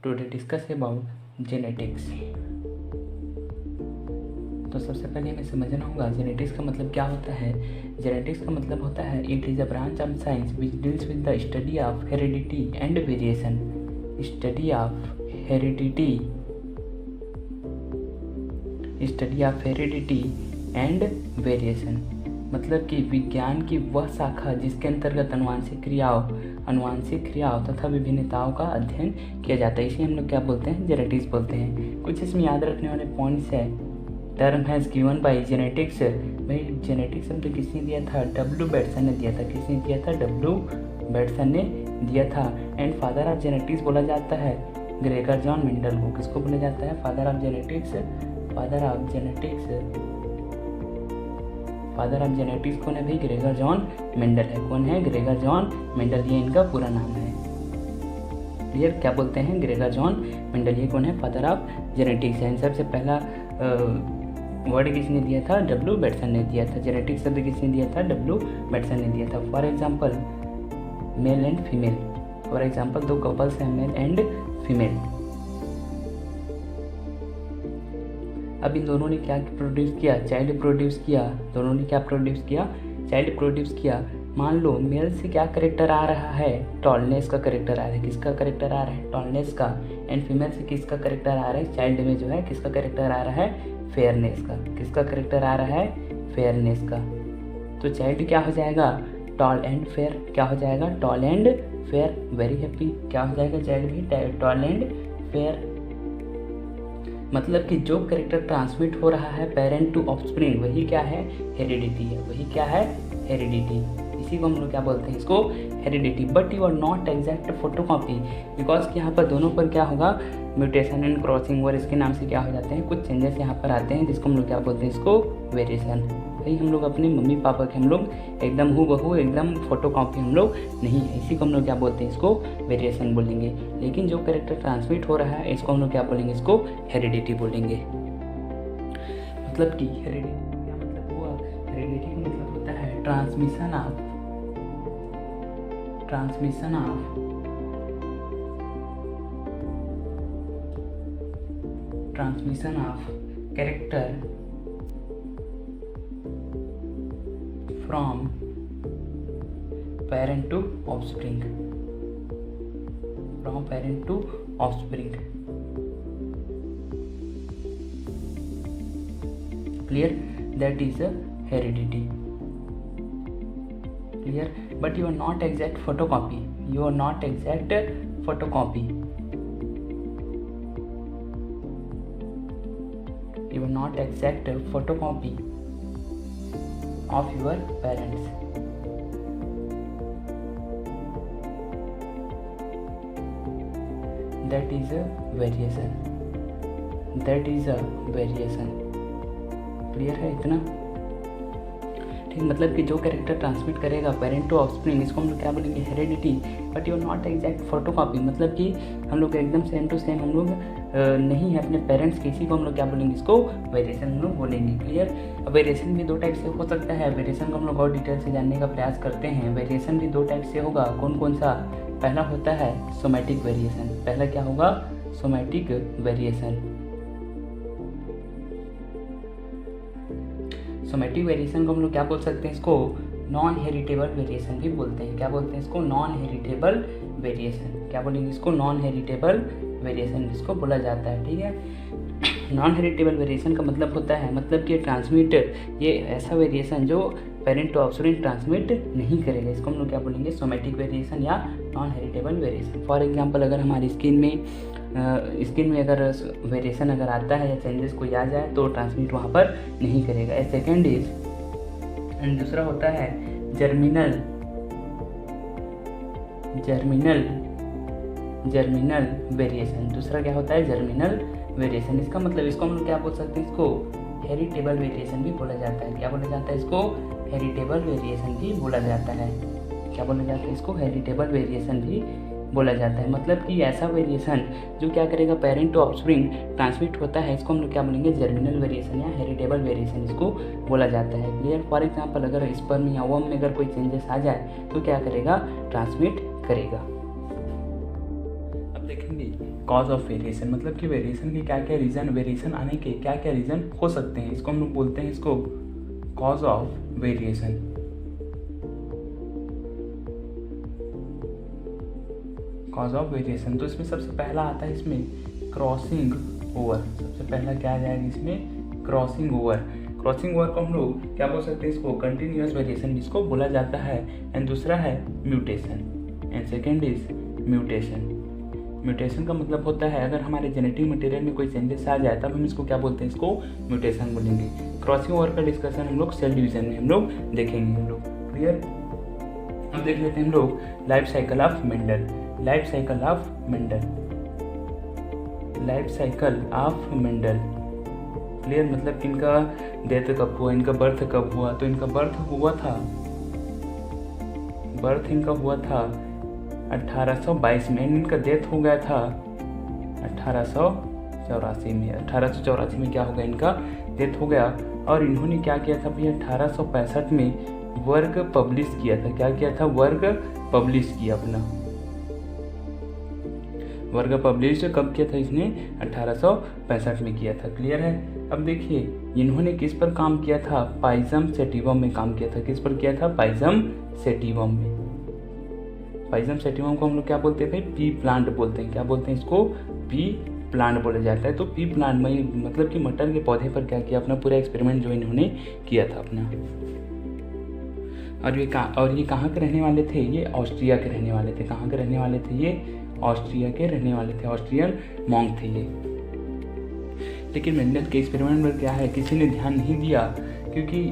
Today discuss about genetics. तो सबसे पहले हमें समझना होगा जेनेटिक्स का मतलब क्या होता है। जेनेटिक्स का मतलब होता है it is a branch of science which deals with the study of heredity and variation. Study of heredity and variation मतलब कि विज्ञान की वह शाखा जिसके अंतर्गत अनुवांशिक क्रियाओं तथा विभिन्नताओं का अध्ययन किया जाता है। इसे हम लोग क्या बोलते हैं, जेनेटिक्स बोलते हैं। कुछ इसमें याद रखने वाले पॉइंट्स है। Term has given by genetics. भाई जेनेटिक्स शब्द किसने दिया था, डब्ल्यू बेटसन ने दिया था। किसने दिया था, डब्ल्यू बेटसन ने दिया था। एंड फादर ऑफ जेनेटिक्स बोला जाता है ग्रेगर जॉन मेंडल को। किसको बोला जाता है, फादर ऑफ जेनेटिक्स कौन है भाई, ग्रेगर जॉन मेंडल है। कौन है, ग्रेगर जॉन मेंडल, ये इनका पूरा नाम है। क्लियर, क्या बोलते हैं, ग्रेगर जॉन मेंडल। ये कौन है, फादर ऑफ जेनेटिक्स है। सबसे पहला वर्ड किसने दिया था, डब्ल्यू बेटसन ने दिया था। जेनेटिक्स शब्द किसने दिया था, डब्ल्यू बेटसन ने दिया था। For example male and female, for example दो कपल्स हैं, मेल एंड फीमेल। अब इन दोनों ने क्या प्रोड्यूस किया, चाइल्ड प्रोड्यूस किया। दोनों ने क्या प्रोड्यूस किया, चाइल्ड प्रोड्यूस किया। मान लो मेल से क्या करेक्टर आ रहा है, टॉलनेस का करेक्टर आ रहा है। किसका करेक्टर आ रहा है, टॉलनेस का। एंड फीमेल से किसका करेक्टर आ रहा है, चाइल्ड में जो है किसका करेक्टर आ रहा है, फेयरनेस का। किसका करेक्टर आ रहा है, फेयरनेस का। तो चाइल्ड क्या हो जाएगा, टॉल एंड फेयर। क्या हो जाएगा, tall and fair. Very happy. क्या हो जाएगा चाइल्ड भी, टॉल एंड फेयर। मतलब कि जो करेक्टर ट्रांसमिट हो रहा है पेरेंट टू ऑफस्प्रिंग, वही क्या है, हेरिडिटी है। वही क्या है, हेरिडिटी। इसी को हम लोग क्या बोलते हैं, इसको heredity. But you are not exact photocopy, because कि यहाँ पर दोनों पर क्या होगा, म्यूटेशन एंड क्रॉसिंग और इसके नाम से क्या हो जाते हैं, कुछ चेंजेस यहाँ पर आते हैं, जिसको हम लोग क्या बोलते हैं, इसको वेरिएशन। भाई हम लोग अपने मम्मी पापा के हम लोग एकदम हूबहू एकदम फोटोकॉपी हम लोग नहीं है। इसी को हम लोग क्या बोलते हैं, इसको वेरिएशन बोलेंगे। लेकिन जो कैरेक्टर ट्रांसमिट हो रहा है इसको हम लोग क्या बोलेंगे, इसको हेरिडिटी बोलेंगे। मतलब कि हेरिडिटी क्या मतलब हुआ, हेरिडिटी का मतलब होता है transmission of character from parent to offspring, clear, that is a heredity. Clear, but you are not exact photocopy, of your parents. That is a variation. Clear है इतना, ठीक। मतलब कि जो कैरेक्टर ट्रांसमिट करेगा पेरेंट टू ऑफस्प्रिंग, इसको हम लोग क्या बोलेंगे, heredity. But you are not exact photocopy, मतलब कि हम लोग एकदम सेम टू सेम हम लोग नहीं है अपने पेरेंट्स के। इसी को हम लोग क्या बोलेंगे, इसको वेरिएशन हम लोग बोलेंगे। क्लियर। अब वेरिएशन भी दो टाइप से हो सकता है। वेरिएशन को हम लोग और डिटेल से जानने का प्रयास करते हैं। वेरिएशन भी दो टाइप से होगा। कौन कौन सा, पहला होता है सोमैटिक वेरिएशन। पहला क्या होगा, सोमैटिक वेरिएशन। सोमैटिक वेरिएशन को हम लोग क्या बोल सकते हैं, इसको नॉन हेरिटेबल वेरिएशन भी बोलते हैं। क्या बोलते हैं इसको, नॉन हेरिटेबल वेरिएशन। क्या बोलेंगे इसको, नॉन हेरिटेबल वेरिएशन जिसको बोला जाता है, ठीक है। नॉन हेरिटेबल वेरिएशन का मतलब होता है, मतलब कि ट्रांसमिट, ये ऐसा वेरिएशन जो पेरेंट टू ऑफस्प्रिंग ट्रांसमिट नहीं करेगा, इसको हम लोग क्या बोलेंगे, सोमैटिक वेरिएशन या non heritable variation. For example अगर हमारी स्किन में अगर वेरिएशन अगर आता है या चेंजेस कोई आ जाए तो ट्रांसमिट वहाँ पर नहीं करेगा। सेकेंड इज, एंड दूसरा होता है जर्मिनल वेरिएशन। दूसरा क्या होता है, जर्मिनल वेरिएशन। इसका मतलब, इसको हम लोग क्या बोल सकते हैं, इसको हेरिटेबल वेरिएशन भी बोला जाता है। क्या बोला जाता है, इसको हेरिटेबल वेरिएशन भी बोला जाता है। क्या बोला जाता है, इसको हेरिटेबल वेरिएशन भी बोला जाता है। मतलब कि ऐसा वेरिएशन जो क्या करेगा, पेरेंट टू ऑफस्प्रिंग ट्रांसमिट होता है, इसको हम लोग क्या बोलेंगे, जर्मिनल वेरिएशन या हेरिटेबल वेरिएशन इसको बोला जाता है। क्लियर। फॉर एग्जांपल अगर स्पर्म या ओवम में अगर कोई चेंजेस आ जाए तो क्या करेगा, ट्रांसमिट करेगा। अब देखेंगे कॉज ऑफ वेरिएशन, मतलब कि वेरिएशन के क्या क्या रीज़न, वेरिएशन आने के क्या क्या रीज़न हो सकते हैं, इसको हम लोग बोलते हैं इसको cause of variation. Cause of variation, तो इसमें सबसे पहला आता है इसमें क्रॉसिंग ओवर। सबसे पहला क्या आ जाएगा इसमें, क्रॉसिंग ओवर। क्रॉसिंग ओवर को हम लोग क्या बोल सकते हैं, इसको कंटिन्यूअस वेरिएशन जिसको बोला जाता है। एंड दूसरा है mutation, and second is mutation. Mutation का मतलब होता है अगर हमारे जेनेटिक मटेरियल में कोई चेंजेस आ जाए तब हम इसको क्या बोलते हैं, इसको म्यूटेशन बोलेंगे। क्रॉसिंग ओवर का डिस्कशन हम लोग सेल डिवीजन में हम लोग देखेंगे हम लोग। क्लियर। अब देख लेते हैं हम लोग life cycle of Mendel. Life cycle of Mendel, life cycle of Mendel. Clear. मतलब कि इनका डेथ कब हुआ, इनका बर्थ कब हुआ, तो इनका बर्थ इनका हुआ था 1822 में। इनका डेथ हो गया था 1884 में। 1884 में क्या हो गया, इनका डेथ हो गया। और इन्होंने क्या किया था भैया, 1865 में वर्क पब्लिश किया था। क्या किया था, वर्क पब्लिश किया अपना। वर्क पब्लिश कब किया था इसने, 1865 में किया था। क्लियर है। अब देखिए इन्होंने किस पर काम किया था, पाइजम सेटिवम में काम किया था। किस पर किया था, पाइजम सेटिवम में। पाइजम सेटिवम को हम लोग क्या बोलते हैं भाई, पी प्लांट बोलते हैं। क्या बोलते हैं इसको, पी प्लांट बोला जाता है। तो पी प्लांट में मतलब कि मटर के पौधे पर क्या किया, अपना पूरा एक्सपेरिमेंट जो इन्होंने किया था अपना। और ये कहाँ के रहने वाले थे, ये ऑस्ट्रिया के रहने वाले थे। कहाँ के रहने वाले थे, ये ऑस्ट्रिया के रहने वाले थे। ऑस्ट्रियन मॉन्क थे ये। लेकिन मेंडल के एक्सपेरिमेंट में क्या है, किसी ने ध्यान नहीं दिया, क्योंकि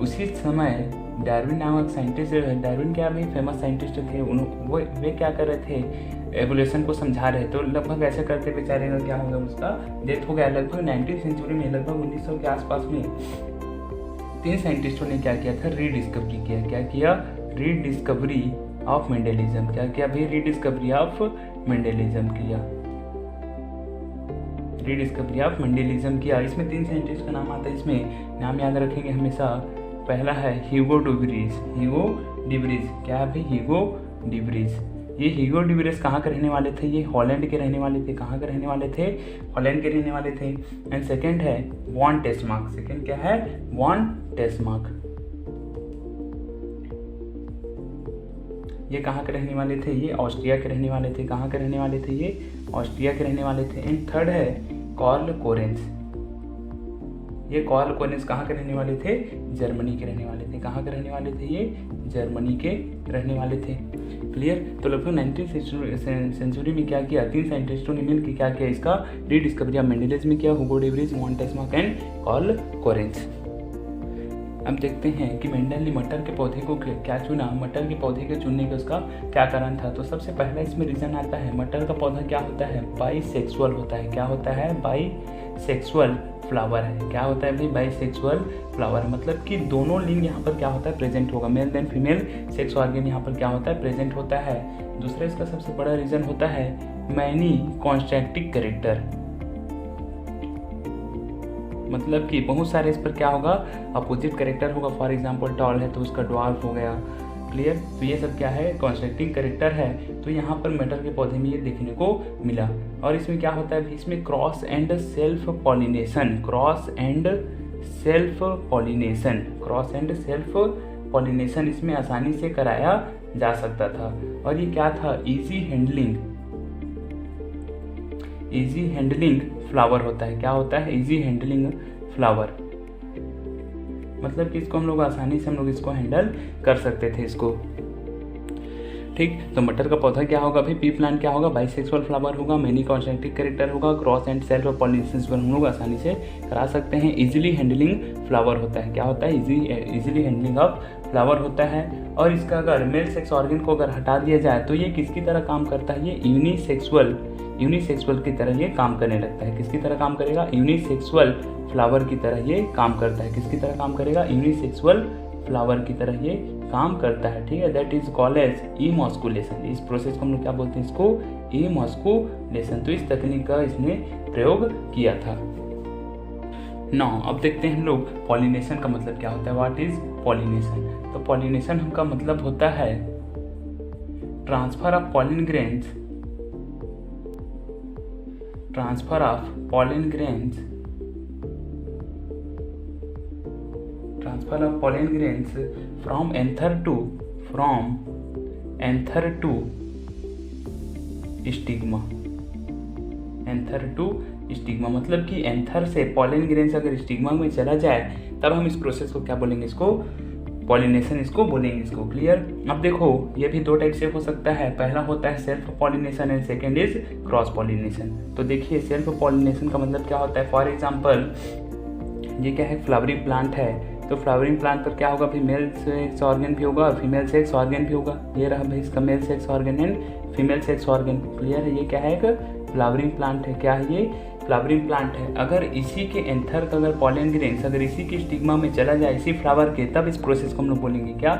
उसी समय डार्विन नामक साइंटिस्ट, डार्विन क्या भाई फेमस साइंटिस्ट थे, वे क्या कर रहे थे, एवोल्यूशन को समझा रहे। तो लगभग ऐसे करते बेचारे का क्या होगा, उसका डेथ हो गया। लगभग 19वीं सेंचुरी में, लगभग 1900 के आसपास में 3 साइंटिस्टों ने क्या किया था, रीडिस्कवरी किया। क्या किया, रीडिस्कवरी ऑफ मेंडलिज्म। क्या किया भाई, रीडिस्कवरी ऑफ मेंडलिज्म किया। रीडिस्कवरी ऑफ मेंडलिज्म किया। इसमें 3 साइंटिस्ट का नाम आता है, इसमें नाम याद रखेंगे हमेशा। पहला है ह्यूगो डुब्रीज। ह्यूगो डुब्रीज क्या है भाई, ह्यूगो डुब्रीज। ये ह्यूगो डुब्रीज कहाँ के रहने वाले थे, ये हॉलैंड के रहने वाले थे। कहाँ के रहने वाले थे, हॉलैंड के रहने वाले थे। एंड सेकेंड है वॉन टेस्मार्क। सेकेंड क्या है, वॉन टेस्मार्क। ये कहाँ के रहने वाले थे, ये ऑस्ट्रिया के रहने वाले थे। कहाँ के रहने वाले थे, ये ऑस्ट्रिया के रहने वाले थे। एंड थर्ड है कार्ल कोरेंस। ये कार्ल कोरेंस कहाँ के रहने वाले थे, जर्मनी के रहने वाले थे। कहाँ के रहने वाले थे, ये जर्मनी के रहने वाले थे। क्लियर। तो लगभग 19वीं सेंचुरी में क्या किया, 3 साइंटिस्टों ने मिलकर क्या किया, इसका रीडिस्कवरी ऑफ मेंडलिज्म में किया। ह्यूगो डुब्रीज, वॉन टेस्मार्क एंड कार्ल कोरेंस। अब देखते हैं कि मेंडल ने मटर के पौधे को क्या चुना, मटर के पौधे के चुनने का उसका क्या कारण था। तो सबसे पहला इसमें रीजन आता है, मटर का पौधा क्या होता है, बाईसेक्सुअल होता है। क्या होता है, बाईसेक्सुअल फ्लावर है। क्या होता है भाई, बाईसेक्सुअल फ्लावर, मतलब कि दोनों लिंग यहाँ पर क्या होता है, प्रेजेंट होगा। Male then female sex organ यहाँ पर क्या होता है, प्रेजेंट होता है। दूसरा इसका सबसे बड़ा रीजन होता है मैनी कॉन्स्ट्रक्टिव कैरेक्टर, मतलब कि बहुत सारे इस पर क्या होगा, अपोजिट कैरेक्टर होगा। फॉर एग्जांपल टॉल है तो उसका ड्वार्फ हो गया। क्लियर। तो ये सब क्या है, कॉन्स्ट्रक्टिव कैरेक्टर है। तो यहाँ पर मटर के पौधे में ये देखने को मिला। और इसमें क्या होता है, इसमें cross and self pollination, cross and self pollination, cross and self pollination इसमें आसानी से कराया जा सकता था। और ये क्या था, easy handling, easy handling flower होता है। क्या होता है, इजी हैंडलिंग फ्लावर, मतलब कि इसको हम लोग आसानी से हम लोग इसको हैंडल कर सकते थे इसको। ठीक। तो मटर का पौधा क्या होगा भाई, पी प्लांट क्या होगा, बाइसेक्सुअल फ्लावर होगा, मैनी कॉन्स्ट्रक्टिव कैरेक्टर होगा, क्रॉस एंड सेल्फ पॉलिनेशन पर हम लोग आसानी से करा सकते हैं। इजीली हैंडलिंग फ्लावर होता है। क्या होता है, इजीली हैंडलिंग ऑफ फ्लावर होता है। और इसका अगर मेल सेक्स ऑर्गन को अगर हटा दिया जाए तो ये किसकी तरह काम करता है, ये यूनिसेक्सुअल की तरह ये काम करने लगता है। किसकी तरह काम करेगा, यूनिसेक्सुअल फ्लावर की तरह ये काम करता है। किसकी तरह काम करेगा, यूनिसेक्सुअल फ्लावर की तरह ये काम करता है। ठीक है। That is called as emasculation. इस प्रोसेस को हम लोग क्या बोलते हैं, इसको इमॉस्कुलेशन। तो इस तकनीक का इसने प्रयोग किया था। नाउ अब देखते हैं हम लोग पॉलिनेशन का मतलब क्या होता है। What is pollination. तो पॉलिनेशन का मतलब होता है transfer of pollen grains transfer of pollen grains from anther to stigma. Anther to stigma मतलब कि एंथर से पॉलन ग्रेन्स अगर स्टिग्मा में चला जाए तब हम इस प्रोसेस को क्या बोलेंगे, इसको पॉलिनेशन इसको बोलेंगे इसको। क्लियर। अब देखो ये भी दो टाइप से हो सकता है, पहला होता है self pollination and second is cross pollination. तो देखिए सेल्फ पॉलिनेशन का मतलब क्या होता है, फॉर एग्जाम्पल ये क्या है, फ्लावरिंग प्लांट है, तो फ्लावरिंग प्लांट पर क्या होगा, फीमेल सेक्स ऑर्गन भी होगा और फीमेल सेक्स ऑर्गन भी होगा। ये रहा भाई इसका male sex organ and female sex organ. Clear है। ये क्या है, एक फ्लावरिंग प्लांट है। क्या है ये, फ्लावरिंग प्लांट है। अगर इसी के एंथर का अगर पॉलन ग्रेन्स अगर इसी के स्टिग्मा में चला जाए इसी फ्लावर के, तब इस प्रोसेस को हम लोग बोलेंगे क्या,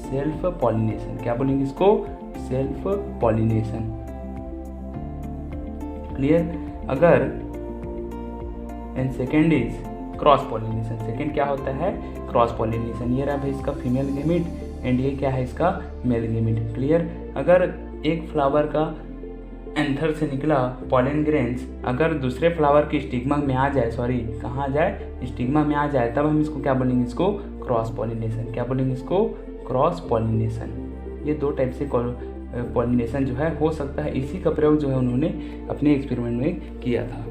सेल्फ पॉलिनेशन। क्या बोलेंगे इसको, सेल्फ पॉलिनेशन। क्लियर। अगर and second is cross pollination. Second क्या होता है, क्रॉस पॉलिनेशन। ये रहा भाई इसका फीमेल गेमिट एंड ये क्या है इसका मेल गेमिट। क्लियर। अगर एक फ्लावर का एंथर से निकला पॉलन ग्रेन्स अगर दूसरे फ्लावर की स्टिग्मा में आ जाए, सॉरी कहाँ आ जाए, स्टिग्मा में आ जाए, तब हम इसको क्या बोलेंगे, इसको क्रॉस पॉलिनेशन। क्या बोलेंगे इसको, क्रॉस पॉलिनेशन। ये दो टाइप से पॉलिनेशन जो है हो सकता है। इसी का प्रयोग जो है उन्होंने अपने एक्सपेरिमेंट में किया था।